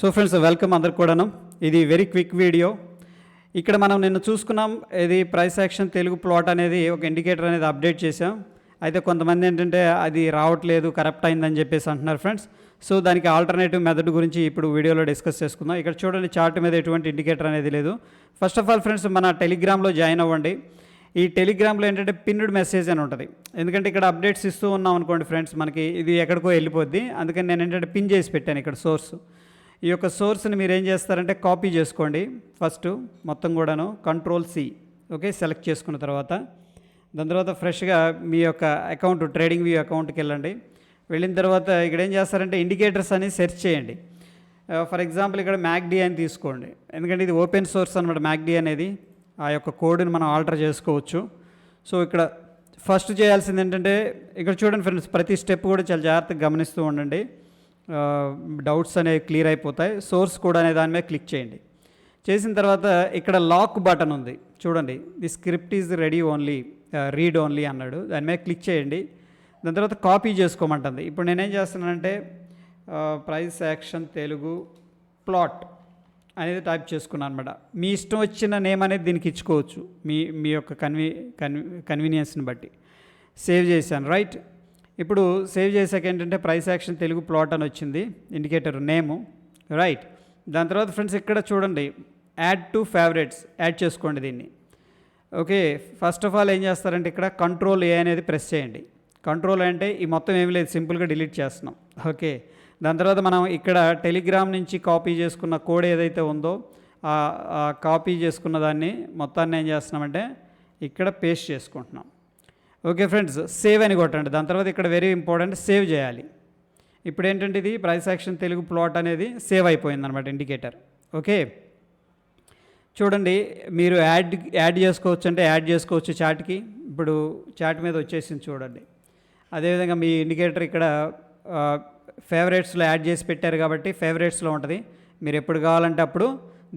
So friends welcome అందరికి కూడాను. ఇది వెరీ క్విక్ వీడియో. ఇక్కడ మనం నిన్న చూసుకున్నాం, ఇది ప్రైస్ యాక్షన్ తెలుగు ప్లాట్ అనేది ఒక ఇండికేటర్ అనేది అప్డేట్ చేసాం. అయితే కొంతమంది ఏంటంటే అది రావట్లేదు, కరప్ట్ అయిందని చెప్పేసి అంటున్నారు ఫ్రెండ్స్. సో దానికి ఆల్టర్నేటివ్ మెథడ్ గురించి ఇప్పుడు వీడియోలో డిస్కస్ చేసుకుందాం. ఇక్కడ చూడండి, చార్ట్ మీద ఎటువంటి ఇండికేటర్ అనేది లేదు. ఫస్ట్ ఆఫ్ ఆల్ ఫ్రెండ్స్, మన టెలిగ్రామ్లో జాయిన్ అవ్వండి. ఈ టెలిగ్రామ్లో ఏంటంటే పిన్నుడ్ మెసేజ్ అని ఉంటుంది. ఎందుకంటే ఇక్కడ అప్డేట్స్ ఇస్తూ ఉన్నాం అనుకోండి ఫ్రెండ్స్, మనకి ఇది ఎక్కడికో వెళ్ళిపోద్ది. అందుకని నేను ఏంటంటే పిన్ చేసి పెట్టాను ఇక్కడ సోర్స్. ఈ యొక్క సోర్స్ని మీరు ఏం చేస్తారంటే కాపీ చేసుకోండి. ఫస్ట్ మొత్తం కూడాను Ctrl+C, ఓకే, సెలెక్ట్ చేసుకున్న తర్వాత దాని తర్వాత ఫ్రెష్గా మీ యొక్క అకౌంట్ ట్రేడింగ్ వ్యూ అకౌంట్కి వెళ్ళండి. వెళ్ళిన తర్వాత ఇక్కడ ఏం చేస్తారంటే ఇండికేటర్స్ అని సెర్చ్ చేయండి. ఫర్ ఎగ్జాంపుల్ ఇక్కడ MACD అని తీసుకోండి, ఎందుకంటే ఇది ఓపెన్ సోర్స్ అనమాట. MACD అనేది ఆ యొక్క కోడ్ని మనం ఆల్టర్ చేసుకోవచ్చు. సో ఇక్కడ ఫస్ట్ చేయాల్సింది ఏంటంటే, ఇక్కడ చూడండి ఫ్రెండ్స్, ప్రతి స్టెప్ కూడా చాలా జాగ్రత్తగా గమనిస్తూ ఉండండి. డౌట్స్ అనేవి క్లియర్ అయిపోతాయి. సోర్స్ కూడా అనే దాని మీద క్లిక్ చేయండి. చేసిన తర్వాత ఇక్కడ లాక్ బటన్ ఉంది చూడండి, the script is ready only, read only అన్నాడు. దాని మీద క్లిక్ చేయండి. దాని తర్వాత కాపీ చేసుకోమంటుంది. ఇప్పుడు నేనేం చేస్తున్నానంటే ప్రైస్ యాక్షన్ తెలుగు ప్లాట్ అనేది టైప్ చేసుకున్నాను అనమాట. మీ ఇష్టం వచ్చిన నేమ్ అనేది దీనికి ఇచ్చుకోవచ్చు, మీ యొక్క కన్వీనియన్స్ని బట్టి. సేవ్ చేశాను, రైట్. ఇప్పుడు సేవ్ చేసాక ఏంటంటే ప్రైస్ యాక్షన్ తెలుగు ప్లాట్ అని వచ్చింది, ఇండికేటర్ నేము, రైట్. దాని తర్వాత ఫ్రెండ్స్ ఇక్కడ చూడండి, యాడ్ టు ఫేవరెట్స్, యాడ్ చేసుకోండి దీన్ని. ఓకే, ఫస్ట్ ఆఫ్ ఆల్ ఏం చేస్తారంటే ఇక్కడ Ctrl+A అనేది ప్రెస్ చేయండి. కంట్రోల్ అంటే ఈ మొత్తం ఏమీ లేదు, సింపుల్గా డిలీట్ చేస్తున్నాం. ఓకే, దాని తర్వాత మనం ఇక్కడ టెలిగ్రామ్ నుంచి కాపీ చేసుకున్న కోడ్ ఏదైతే ఉందో ఆ కాపీ చేసుకున్న దాన్ని మొత్తాన్ని ఏం చేస్తున్నామంటే ఇక్కడ పేస్ట్ చేసుకుంటున్నాం. ఓకే ఫ్రెండ్స్, సేవ్ అని కొట్టండి. దాని తర్వాత ఇక్కడ వెరీ ఇంపార్టెంట్, సేవ్ చేయాలి. ఇప్పుడు ఏంటంటే ఇది ప్రైస్ యాక్షన్ తెలుగు ప్లాట్ అనేది సేవ్ అయిపోయింది అనమాట, ఇండికేటర్. ఓకే, చూడండి, మీరు యాడ్ చేసుకోవచ్చు అంటే యాడ్ చేసుకోవచ్చు చార్ట్కి. ఇప్పుడు చార్ట్ మీద వచ్చేసింది చూడండి. అదేవిధంగా మీ ఇండికేటర్ ఇక్కడ ఫేవరెట్స్లో యాడ్ చేసి పెట్టారు కాబట్టి ఫేవరెట్స్లో ఉంటుంది. మీరు ఎప్పుడు కావాలంటే అప్పుడు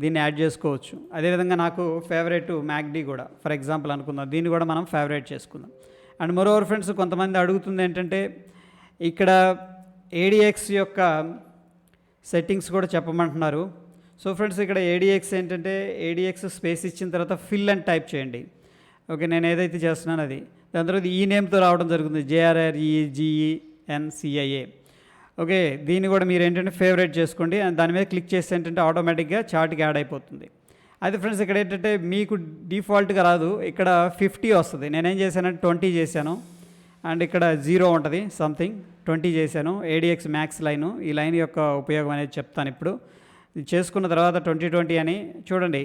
దీన్ని యాడ్ చేసుకోవచ్చు. అదేవిధంగా నాకు ఫేవరెట్ MACD కూడా ఫర్ ఎగ్జాంపుల్ అనుకుందాం, దీన్ని కూడా మనం ఫేవరెట్ చేసుకుందాం. అండ్ మరోవర్ ఫ్రెండ్స్, కొంతమంది అడుగుతుంది ఏంటంటే ఇక్కడ ADX యొక్క సెట్టింగ్స్ కూడా చెప్పమంటున్నారు. సో ఫ్రెండ్స్, ఇక్కడ ADX ఏంటంటే ADX స్పేస్ ఇచ్చిన తర్వాత ఫిల్ అని టైప్ చేయండి. ఓకే, నేను ఏదైతే చేస్తున్నాను అది. దాని తర్వాత ఈ నేమ్తో రావడం జరుగుతుంది, JRREGENCIA. ఓకే, దీన్ని కూడా మీరు ఏంటంటే ఫేవరెట్ చేసుకోండి. అండ్ దాని మీద క్లిక్ చేస్తే ఏంటంటే ఆటోమేటిక్గా చార్ట్కి యాడ్ అయిపోతుంది. అయితే ఫ్రెండ్స్, ఇక్కడ ఏంటంటే మీకు డిఫాల్ట్గా రాదు, ఇక్కడ 50 వస్తుంది. నేనేం చేశానంటే 20 చేశాను. అండ్ ఇక్కడ 0 ఉంటుంది, సంథింగ్ 20 చేశాను. ADX మ్యాక్స్ లైను, ఈ లైన్ యొక్క ఉపయోగం అనేది చెప్తాను ఇప్పుడు. ఇది చేసుకున్న తర్వాత 2020 అని చూడండి,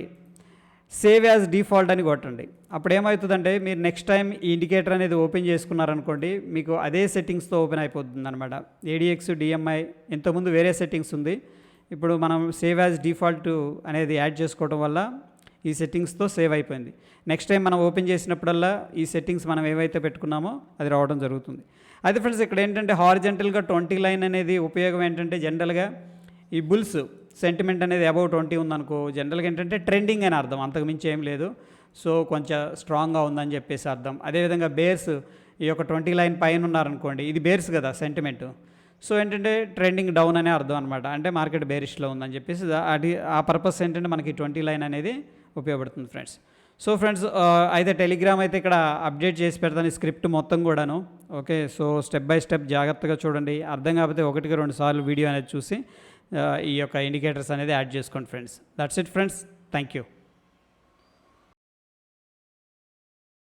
సేవ్ యాజ్ డిఫాల్ట్ అని కొట్టండి. అప్పుడు ఏమవుతుందంటే మీరు నెక్స్ట్ టైం ఈ ఇండికేటర్ అనేది ఓపెన్ చేసుకున్నారనుకోండి, మీకు అదే సెట్టింగ్స్తో ఓపెన్ అయిపోతుంది అనమాట. ADX DMI ఇంతకుముందు వేరే సెట్టింగ్స్ ఉంది, ఇప్పుడు మనం సేవ్ యాజ్ డిఫాల్ట్ అనేది యాడ్ చేసుకోవడం వల్ల ఈ సెట్టింగ్స్తో సేవ్ అయిపోయింది. నెక్స్ట్ టైం మనం ఓపెన్ చేసినప్పుడల్లా ఈ సెట్టింగ్స్ మనం ఏవైతే పెట్టుకున్నామో అది రావడం జరుగుతుంది. అయితే ఫ్రెండ్స్, ఇక్కడ ఏంటంటే హారిజెంటల్గా 20 లైన్ అనేది ఉపయోగం ఏంటంటే జనరల్గా ఈ బుల్స్ సెంటిమెంట్ అనేది అబౌవ్ 20 ఉందనుకో, జనరల్గా ఏంటంటే ట్రెండింగ్ అని అర్థం, అంతకుమించి ఏం లేదు. సో కొంచెం స్ట్రాంగ్గా ఉందని చెప్పేసి అర్థం. అదేవిధంగా బేర్స్ ఈ యొక్క 20 లైన్ పైన ఉన్నారనుకోండి, ఇది బేర్స్ కదా సెంటిమెంట్, సో ఏంటంటే ట్రెండింగ్ డౌన్ అనే అర్థం అనమాట, అంటే మార్కెట్ బేరిష్లో ఉందని చెప్పేసి అది ఆ పర్పస్ ఏంటంటే మనకి 20 లైన్ అనేది ఉపయోగపడుతుంది ఫ్రెండ్స్. సో ఫ్రెండ్స్, అయితే టెలిగ్రామ్ అయితే ఇక్కడ అప్డేట్ చేసి పెడతాను, స్క్రిప్ట్ మొత్తం కూడాను. Okay, so step by step జాగ్రత్తగా చూడండి. అర్థం కాకపోతే 1-2 సార్లు వీడియో అనేది చూసి ఈ యొక్క ఇండికేటర్స్ అనేది యాడ్ చేసుకోండి friends. That's it friends, thank you.